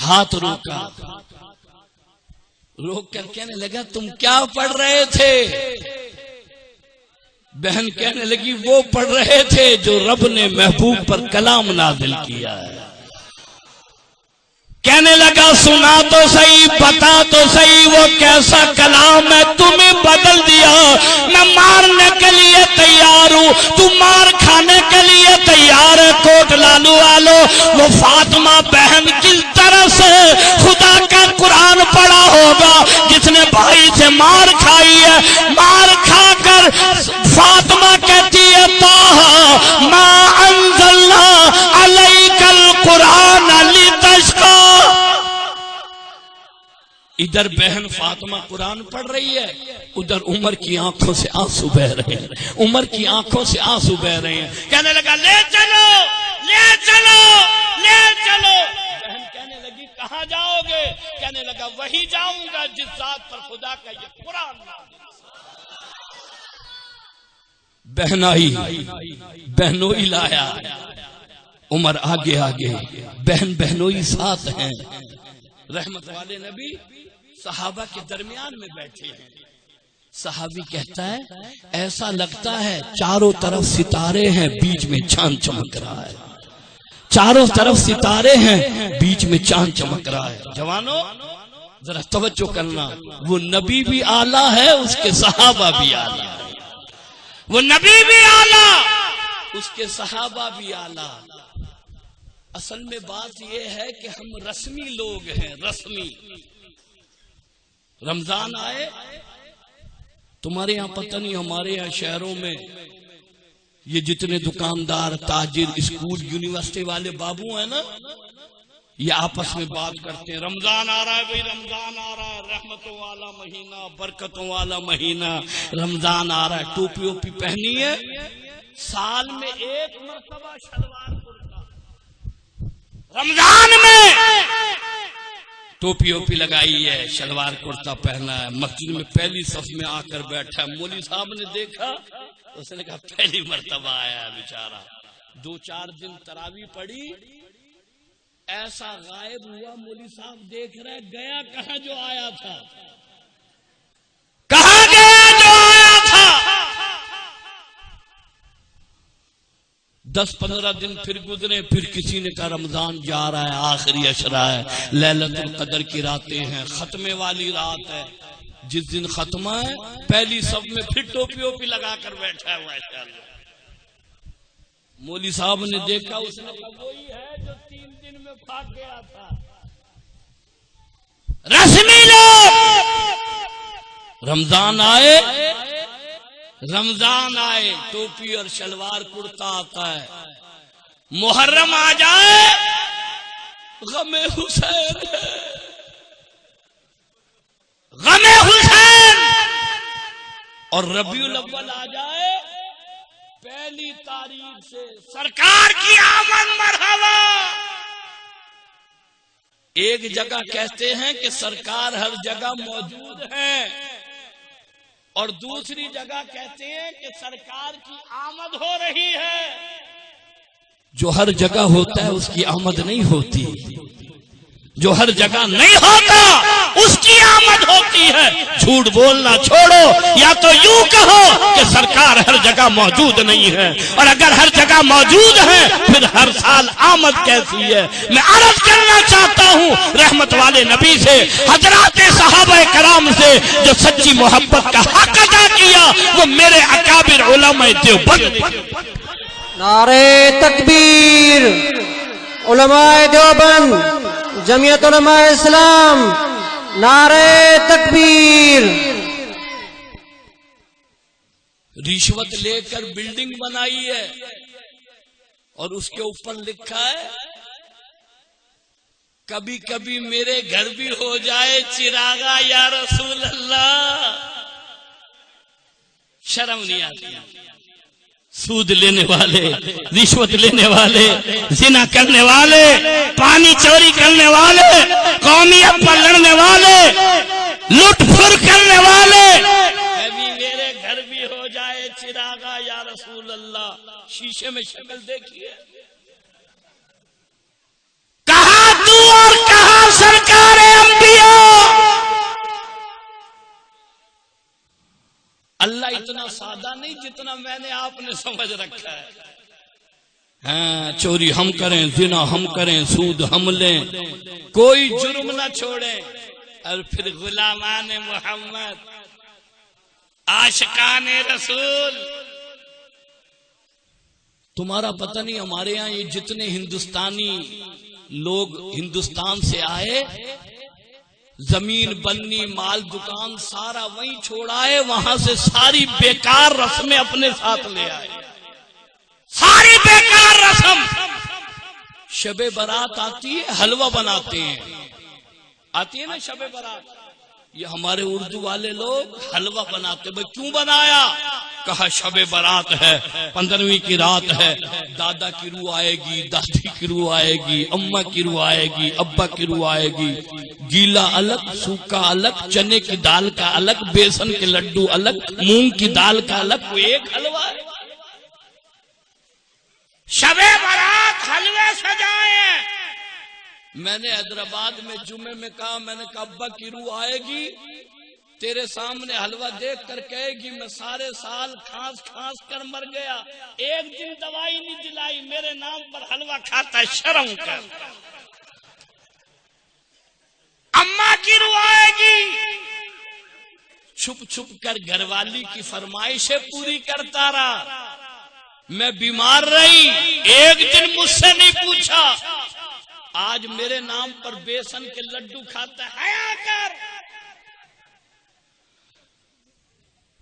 ہاتھ روکا، روک کر کہنے لگا تم کیا پڑھ رہے تھے؟ بہن کہنے لگی وہ پڑھ رہے تھے جو رب نے محبوب پر کلام نازل کیا ہے۔ کہنے لگا سنا تو صحیح، بتا تو صحیح وہ کیسا کلام ہے تمہیں بدل دیا؟ میں مارنے کے لیے تیار ہوں، تم مار کھانے کے لیے تیار ہے۔ کوٹ لالو والو، وہ فاطمہ بہن کس طرح سے خدا کا قرآن پڑھا ہوگا جس نے بھائی سے مار کھائی ہے۔ مار کھا کر فاطمہ کہتی ہے طٰہٰ ما انزلنا علیک القرآن لتشقی۔ ادھر بہن فاطمہ قرآن پڑھ رہی ہے، ادھر عمر کی آنکھوں سے آنسو بہ رہے ہیں، عمر کی آنکھوں سے آنسو بہ رہے ہیں۔ کہنے لگا لے چلو لے چلو لے چلو۔ بہن کہنے لگی کہاں جاؤ گے؟ کہنے لگا وہی جاؤں گا جس ذات پر خدا کا یہ قرآن نازل۔ بہن آئی، بہنوئی لایا، عمر آگے آگے، بہن بہنوئی ساتھ ہیں۔ رحمت والے نبی صحابہ کے درمیان میں بیٹھے ہیں۔ صحابی کہتا ہے ایسا لگتا ہے چاروں طرف ستارے ہیں، بیچ میں چاند چمک رہا ہے۔ چاروں طرف ستارے ہیں، بیچ میں چاند چمک رہا ہے۔ جوانوں ذرا توجہ کرنا، وہ نبی بھی اعلیٰ ہے، اس کے صحابہ بھی اعلیٰ ہے۔ وہ نبی بھی اعلیٰ، اس کے صحابہ بھی اعلیٰ۔ اصل میں بات یہ ہے کہ ہم رسمی لوگ ہیں، رسمی۔ رمضان آئے، تمہارے یہاں پتہ نہیں، ہمارے یہاں شہروں میں یہ جتنے دکاندار، تاجر، اسکول، یونیورسٹی والے بابو ہیں نا، یہ آپس میں بات کرتے ہیں رمضان آ رہا ہے بھائی، رمضان آ رہا ہے، رحمتوں والا مہینہ، برکتوں والا مہینہ، رمضان آ رہا ہے۔ ٹوپی اوپی پہنی ہے، سال میں ایک مرتبہ شلوار کرتا، رمضان میں ٹوپی اوپی لگائی ہے، شلوار کرتا پہنا ہے، مسجد میں پہلی صف میں آ کر بیٹھا ہے۔ مولوی صاحب نے دیکھا، اس نے کہا پہلی مرتبہ آیا ہے بیچارہ۔ 2-4 دن تراویح پڑھی، ایسا غائب ہوا، مولوی صاحب دیکھ رہے گیا کہاں جو آیا تھا، کہاں گیا جو آیا تھا۔ 10-15 دن پھر گزرے، پھر کسی نے کہا رمضان جا رہا ہے، آخری عشرہ ہے، لیلۃ القدر کی راتیں ہیں، ختمے والی رات ہے۔ جس دن ختمہ ہے پہلی صف میں پھر ٹوپی اوپی لگا کر بیٹھا ہوا ہے۔ مولوی صاحب نے دیکھا، اس نے کہا وہی ہے جو 3 دن میں بھاگ گیا تھا۔ رسمی لوگ رمضان آئے، رمضان آئے ٹوپی اور شلوار کرتا آتا ہے، محرم آ جائے غم حسین ہے، غم حسین، اور ربیع الاول آ جائے پہلی تاریخ سے سرکار کی آمد مرحبا۔ ایک جگہ کہتے ہیں کہ سرکار ہر جگہ موجود ہیں، اور دوسری جگہ کہتے ہیں کہ سرکار کی آمد ہو رہی ہے۔ جو ہر جگہ ہوتا ہے اس کی آمد نہیں ہوتی، جو ہر جگہ نہیں ہوتا اس کی آمد ہوتی ہے۔ جھوٹ بولنا چھوڑو، یا تو یوں کہو کہ سرکار ہر جگہ موجود نہیں ہے، اور اگر ہر جگہ موجود ہے پھر ہر سال آمد کیسی ہے۔ میں عرض کرنا چاہتا ہوں رحمت والے نبی سے، حضرات صحابہ کرام سے، جو سچی محبت کا حق ادا کیا وہ میرے اکابر علماء دیوبند۔ نعرہ تکبیر، علماء دیوبند، جمعیت علماء اسلام، نعرہ تکبیر۔ رشوت لے کر بلڈنگ بنائی ہے اور اس کے اوپر لکھا ہے کبھی کبھی میرے گھر بھی ہو جائے چراغا یا رسول اللہ۔ شرم نہیں آتی؟ سود لینے والے، رشوت لینے والے، زنا کرنے والے، پانی چوری کرنے والے، قومیت پر لڑنے والے، لٹ پھر کرنے والے، کبھی میرے گھر بھی ہو جائے چراغا یا رسول اللہ۔ شیشے میں شکل دیکھیے، کہاں تو اور کہاں سے اتنا سادہ نہیں جتنا میں نے آپ نے سمجھ رکھا ہے. ہاں چوری ہم کریں، زنا ہم کریں، سود ہم لیں، کوئی جرم نہ چھوڑیں، اور پھر غلامان محمد، عاشقان رسول. تمہارا پتہ نہیں ہمارے یہاں یہ جتنے ہندوستانی لوگ ہندوستان سے آئے، زمین بننی، مال دکان سارا وہیں چھوڑائے، وہاں سے ساری بیکار رسمیں اپنے ساتھ لے آئے. ساری بیکار رسم. شب برات آتی ہے، حلوہ بناتے ہیں، آتی ہے نا شب برات. یہ ہمارے اردو والے لوگ حلوہ بناتے. بھائی کیوں بنایا؟ کہا شب برات ہے، 15ویں کی رات ہے، دادا کی روح آئے گی، دادی کی روح آئے گی، اماں کی روح آئے گی، ابا کی روح آئے گی. گیلا الگ، سوکھا الگ، چنے کی دال کا الگ، بیسن کے لڈو الگ، مونگ کی دال کا الگ. وہ ایک حلوہ ہے. شب برات حلوے سجائے. میں نے حیدرآباد میں جمعے میں کہا، میں نے کہا ابا کی روح آئے گی، تیرے سامنے حلوہ دیکھ کر کہے گی میں سارے سال کھانس کھانس کر مر گیا، ایک دن دوائی نہیں دلائی، میرے نام پر حلوہ کھاتا ہے، شرم کر. اماں کی روح آئے گی، چھپ چھپ کر گھر والی کی فرمائشیں پوری کرتا رہا. میں بیمار رہی، ایک دن مجھ سے نہیں پوچھا، آج میرے نام پر بیسن کے لڈو کھاتا ہے. حیا کر.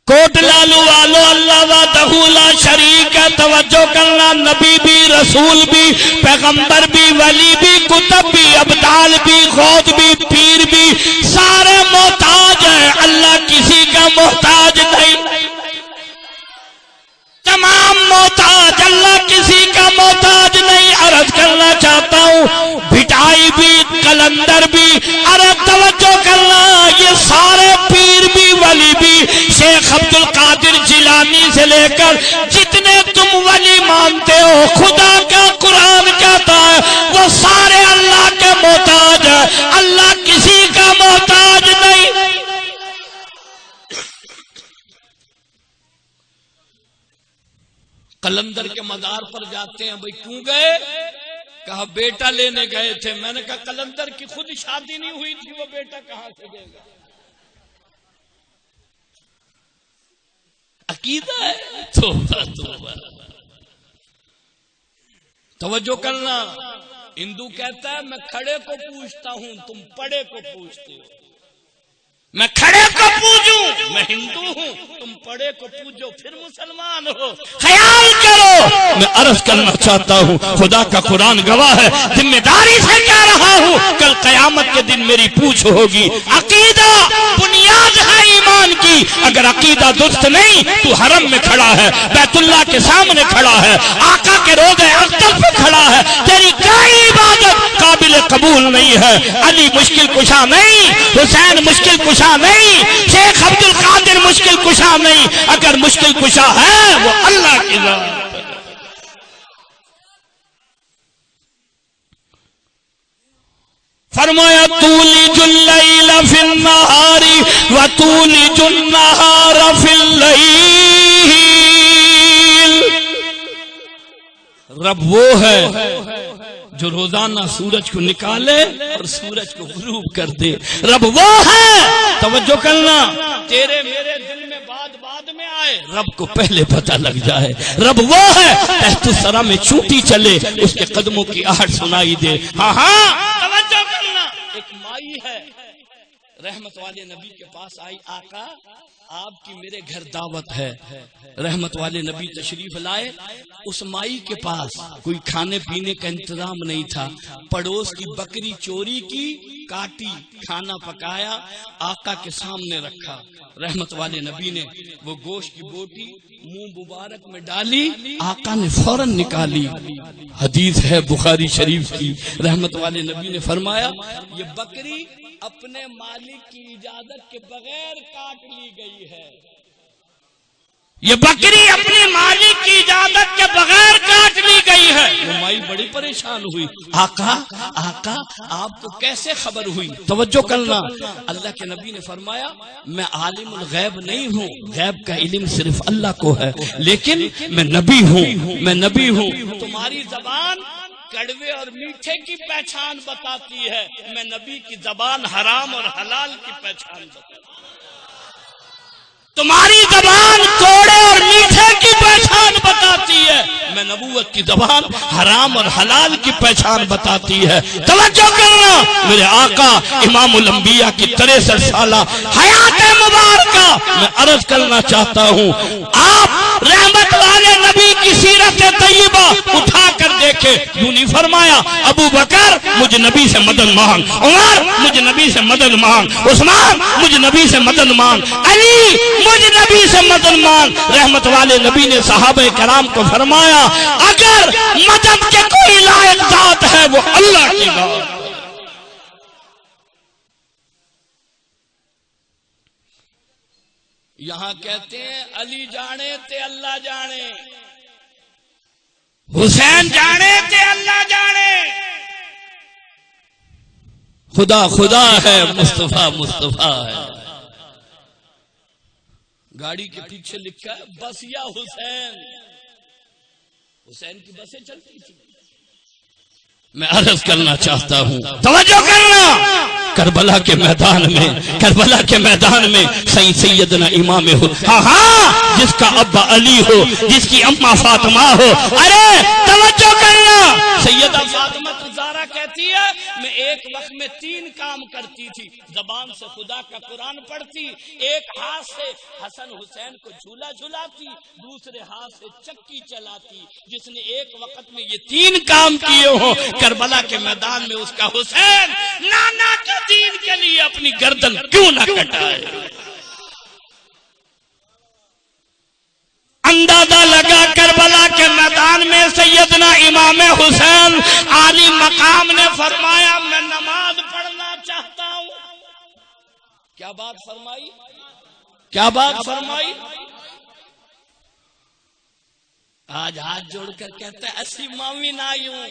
کوٹ لالو والو اللہ وحدہ لا شریک ہے. توجہ کرنا، نبی بھی، رسول بھی، پیغمبر بھی، ولی بھی، کتب بھی، ابدال بھی، غوث بھی، پیر بھی، سارے محتاج ہیں. اللہ کسی کا محتاج نہیں، تمام محتاج، اللہ کسی کا محتاج نہیں. عرض کرنا چاہتا ہوں، بھٹائی بھی، قلندر بھی، ارے توجہ کرنا، یہ سارے پیر بھی، ولی بھی، شیخ عبد القادر جیلانی سے لے کر جتنے تم ولی مانتے ہو، خدا کا قرآن کہتا ہے وہ سارے اللہ کے محتاج ہیں. اللہ کسی کا محتاج نہیں. قلندر کے مزار پر جاتے ہیں. بھئی کیوں گئے؟ کہا بیٹا لینے گئے تھے. میں نے کہا قلندر کی خود شادی نہیں ہوئی تھی، وہ بیٹا کہاں سے دے گا؟ عقیدہ ہے. توبہ توبہ. توجہ کرنا، ہندو کہتا ہے میں کھڑے کو پوچھتا ہوں، تم پڑے کو پوچھتے ہو. میں کھڑے کو پوجوں، میں ہندو ہوں، تم پڑے کو پوجو، پھر مسلمان ہو. خیال کرو. میں عرض کرنا چاہتا ہوں، خدا کا قرآن گواہ ہے، ذمہ داری سے کہہ رہا ہوں، کل قیامت کے دن میری پوچھ ہوگی. عقیدہ بنیاد ہے ایمان کی. اگر عقیدہ درست نہیں، تو حرم میں کھڑا ہے، بیت اللہ کے سامنے کھڑا ہے، آقا کے روضہ اقدس پہ کھڑا ہے، تیری کوئی عبادت قابل قبول نہیں ہے. علی مشکل کشا نہیں، حسین مشکل کشا نہیں، شیخ عبد القادر مشکل کشا نہیں. اگر مشکل کشا ہے وہ اللہ کی ذات. فرمایا تولج اللیل فی النہار وتولج النہار فی اللیل. رب وہ ہے جو روزانہ سورج کو نکالے اور سورج کو غروب کر دے. رب وہ ہے، توجہ کرنا، تیرے میرے دل میں بعد میں آئے، رب کو پہلے پتہ لگ جائے. رب وہ ہے تحت الثری میں چونٹی چلے، اس کے قدموں کی آہٹ سنائی دے. ہاں توجہ کرنا. ایک مائی ہے، رحمت والے نبی کے پاس آئی، آقا آپ کی میرے گھر دعوت ہے. رحمت والے نبی تشریف لائے. اس مائی کے پاس کوئی کھانے پینے کا انتظام نہیں تھا. پڑوس کی بکری چوری کی، کاٹی، کھانا پکایا، آقا کے سامنے رکھا. رحمت والے نبی نے وہ گوشت کی بوٹی منہ مبارک میں ڈالی، آقا نے فوراً نکالی. حدیث ہے بخاری شریف کی. رحمت والے نبی نے فرمایا یہ بکری اپنے مالک کی اجازت کے بغیر کاٹ لی گئی ہے. یہ بکری اپنی مالک کی اجازت کے بغیر کاٹ لی گئی ہے. وہ مائی بڑی پریشان ہوئی. آقا آپ کو کیسے خبر ہوئی؟ توجہ کرنا. اللہ کے نبی نے فرمایا میں عالم الغیب نہیں ہوں، غیب کا علم صرف اللہ کو ہے، لیکن میں نبی ہوں. تمہاری زبان کڑوے اور میٹھے کی پہچان بتاتی ہے، میں نبی کی زبان حرام اور حلال کی پہچان بتاتی ہے. تمہاری زبان کوڑے اور میٹھے کی پہچان بتاتی ہے، میں نبوت کی زبان حرام اور حلال کی پہچان بتاتی ہے. توجہ کرنا. میرے آقا امام الانبیاء کی 63 سالہ حیات مبارکہ میں عرض کرنا چاہتا ہوں، آپ رحمت والے نبی کی سیرت طیبہ اٹھا کر دیکھے. یوں نہیں فرمایا ابو بکر مجھ نبی سے مدد مانگ، عمر مجھ نبی سے مدد مانگ، عثمان مجھ نبی سے مدد مانگ، علی مجھ نبی سے مدد مانگ. رحمت والے نبی نے صحابہ کرام کو فرمایا اگر مدد کے کوئی لائق ذات ہے وہ اللہ کی ذات. یہاں کہتے ہیں علی جانے تے اللہ جانے، حسین جانے تے اللہ جانے. خدا ہے، مصطفیٰ ہے. گاڑی کے پیچھے لکھا ہے بس یا حسین کی بسیں چلتی تھی. میں عرض کرنا چاہتا ہوں، توجہ کرنا. کربلا کے میدان میں سیدنا امام ہو، ہاں جس کا ابا علی ہو، جس کی اماں فاطمہ ہو. ارے توجہ کرنا. سیدہ فاطمہ زہرا کہتی ہے میں ایک وقت میں 3 کام کرتی تھی. زبان سے خدا کا قرآن پڑھتی، ایک ہاتھ سے حسن حسین کو جھولا جھلاتی، دوسرے ہاتھ سے چکی چلاتی. جس نے ایک وقت میں یہ 3 کام کیے ہوں، کربلا کے میدان میں اس کا حسین نانا کے دین کے لیے اپنی گردن کیوں نہ کٹائے. اندازہ لگا کربلا کے میدان میں سیدنا امام حسین عالی مقام نے فرمایا میں نماز پڑھنا چاہتا ہوں. کیا بات فرمائی؟ آج ہاتھ جوڑ کر کہتا ہے اسی مومن آئیوں،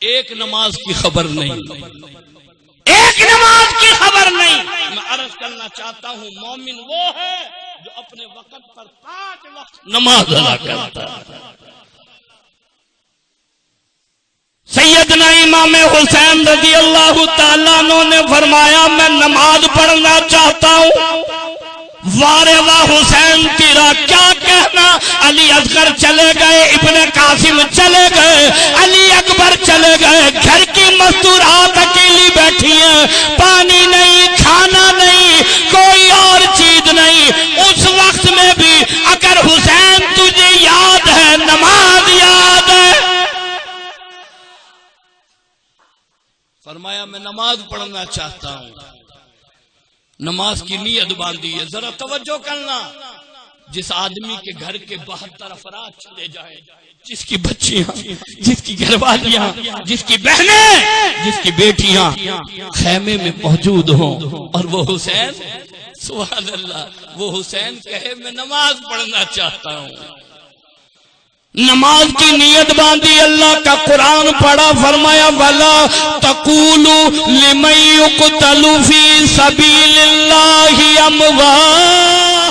ایک نماز کی خبر نہیں. میں عرض کرنا چاہتا ہوں مومن وہ ہے جو اپنے وقت پر 5 وقت نماز ادا کرتا ہے. سیدنا امام حسین رضی اللہ تعالیٰ عنہ نے فرمایا میں نماز پڑھنا چاہتا ہوں. وارے واہ حسین تیرا کیا کہنا. علی اصغر چلے گئے، ابن قاسم چلے گئے، علی اکبر چلے گئے، گھر کی مستورات اکیلی بیٹھی ہیں، پانی نہیں، کھانا نہیں، کوئی اور چیز نہیں. اس وقت میں بھی اگر حسین تجھے یاد ہے، نماز یاد ہے. فرمایا میں نماز پڑھنا چاہتا ہوں. نماز کی نیت باندھی ہے. ذرا توجہ کرنا. جس آدمی کے گھر کے 72 افراد چلے جائیں، جس کی بچیاں، جس کی گھر والیاں، جس کی بہنیں، جس کی بیٹیاں خیمے میں موجود ہوں اور وہ حسین، سبحان اللہ، وہ حسین کہے میں نماز پڑھنا چاہتا ہوں. نماز کی نیت باندھی، اللہ کا قرآن پڑھا، فرمایا وَلَا تَقُولُوا لِمَن يُقْتَلُ فِي سَبِيلِ اللَّهِ أَمْوَاتٌ